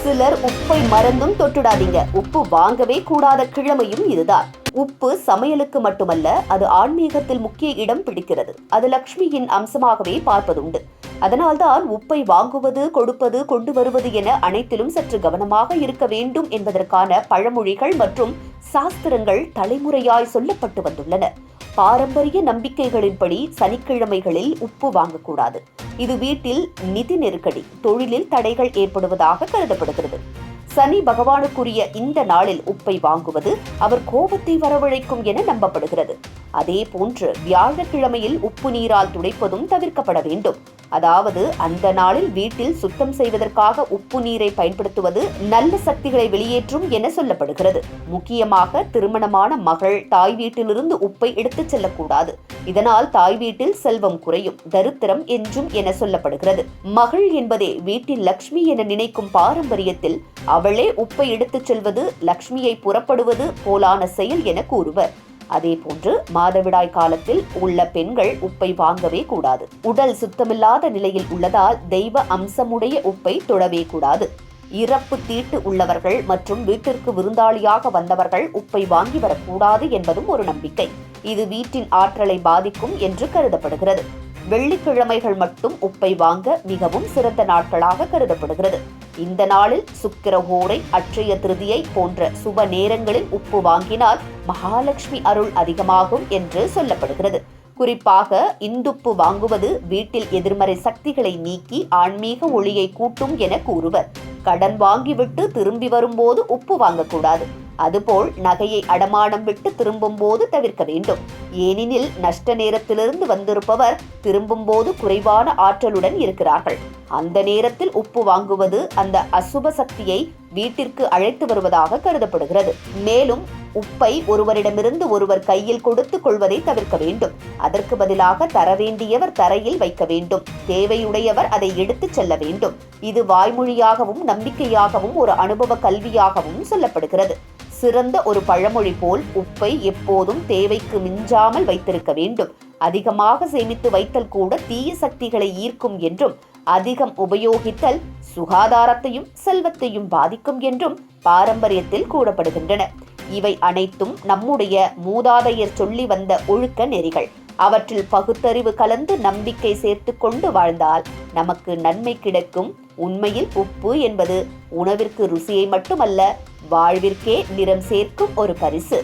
சிலர் உப்பை மறந்தும் தொட்டுடாதீங்க. உப்பு வாங்கவே கூடாத கிழமையும் இதுதான். உப்பு சமையலுக்கு மட்டுமல்ல, அது ஆன்மீகத்தில் முக்கிய இடம் பிடிக்கிறது. அது லக்ஷ்மியின் அம்சமாகவே பார்ப்பதுண்டு. அதனால்தான் உப்பை வாங்குவது, கொடுப்பது, கொண்டு வருவது என அனைத்திலும் சற்று கவனமாக இருக்க வேண்டும் என்பதற்கான பழமொழிகள் மற்றும் சாஸ்திரங்கள் தலைமுறையாய் சொல்லப்பட்டு வந்துள்ளன. பாரம்பரிய நம்பிக்கைகளின்படி சனிக்கிழமைகளில் உப்பு வாங்கக்கூடாது. இது வீட்டில் நிதி நெருக்கடி, தொழிலில் தடைகள் ஏற்படுவதாக கருதப்படுகிறது. சனி பகவானுக்குரிய இந்த நாளில் உப்பை வாங்குவது அவர் கோபத்தை வரவழைக்கும் என நம்பப்படுகிறது. அதே போன்று வியாழக்கிழமையில் உப்பு நீரால் துடைப்பதும் தவிர்க்கப்பட வேண்டும். அதாவது அந்த நாளில் வீட்டில் சுத்தம் செய்வதற்காக உப்பு நீரை பயன்படுத்துவது நல்ல சக்திகளை வெளியேற்றும் என சொல்லப்படுகிறது. முக்கியமாக திருமணமான மகள் தாய் வீட்டிலிருந்து உப்பை எடுத்துச் செல்லக்கூடாது. இதனால் தாய் வீட்டில் செல்வம் குறையும், தரித்திரம் என்றும் என சொல்லப்படுகிறது. மகள் என்பதே வீட்டில் லக்ஷ்மி என நினைக்கும் பாரம்பரியத்தில் அவளே உப்பை எடுத்துச் செல்வது லக்ஷ்மியை புறப்படுவது போலான செயல் என கூறுவர். அதே போன்று மாதவிடாய் காலத்தில் உள்ள பெண்கள் உப்பை வாங்கவே கூடாது. உடல் சுத்தமில்லாத நிலையில் உள்ளதால் தெய்வ அம்சமுடைய உப்பை தொடவே கூடாது. இறப்பு தீட்டு உள்ளவர்கள் மற்றும் வீட்டிற்கு விருந்தாளியாக வந்தவர்கள் உப்பை வாங்கி வரக்கூடாது என்பதும் ஒரு நம்பிக்கை. இது வீட்டின் ஆற்றலை பாதிக்கும் என்று கருதப்படுகிறது. வெள்ளிக்கிழமைகள் மட்டும் உப்பை வாங்க மிகவும் சிறந்த நாட்களாக கருதப்படுகிறது. இந்த நாளில் சுக்கிரஹோரை, அட்சய திருதியை போன்ற சுப நேரங்களில் உப்பு வாங்கினால் மகாலட்சுமி அருள் அதிகமாகும் என்று சொல்லப்படுகிறது. குறிப்பாக இந்துப்பு வாங்குவது வீட்டில் எதிர்மறை சக்திகளை நீக்கி ஆன்மீக ஒளியை கூட்டும் என கூறுவர். கடன் வாங்கிவிட்டு திரும்பி வரும்போது உப்பு வாங்கக்கூடாது. அதுபோல் நகையை அடமானம் விட்டு திரும்பும் போது தவிர்க்க வேண்டும். ஏனெனில் நஷ்ட நேரத்திலிருந்து வந்திருப்பவர் திரும்பும் போது குறைவான ஆற்றலுடன் இருக்கிறார்கள். அந்த நேரத்தில் உப்பு வாங்குவது அந்த அசுப சக்தியை வீட்டிற்கு அழைத்து வருவதாக கருதப்படுகிறது. மேலும் உப்பை ஒருவரிடமிருந்து ஒருவர் கையில் கொடுத்துக் கொள்வதை தவிர்க்க வேண்டும். அதற்கு பதிலாக தர வேண்டியவர் தரையில் வைக்க வேண்டும். தேவையுடையவர் அதை எடுத்துச் செல்ல வேண்டும். இது வாய்மொழியாகவும் நம்பிக்கையாகவும் ஒரு அனுபவ கல்வியாகவும் சொல்லப்படுகிறது. சிறந்த ஒரு பழமொழி போல் உப்பை எப்போதும் தேவைக்கு மிஞ்சாமல் வைத்திருக்க வேண்டும். அதிகமாக சேமித்து வைத்தல் கூட தீய சக்திகளை ஈர்க்கும் என்றும், அதிகம் உபயோகித்தல் சுகாதாரத்தையும் செல்வத்தையும் பாதிக்கும் என்றும் பாரம்பரியத்தில் கூறப்படுகின்றன. இவை அனைத்தும் நம்முடைய மூதாதையர் சொல்லி வந்த ஒழுக்க நெறிகள். அவற்றில் பகுத்தறிவு கலந்து நம்பிக்கை சேர்த்து கொண்டு வாழ்ந்தால் நமக்கு நன்மை கிடைக்கும். உண்மையில் உப்பு என்பது உணவிற்கு ருசியை மட்டுமல்ல, வாழ்விற்கே நிறம் சேர்க்கும் ஒரு பரிசு.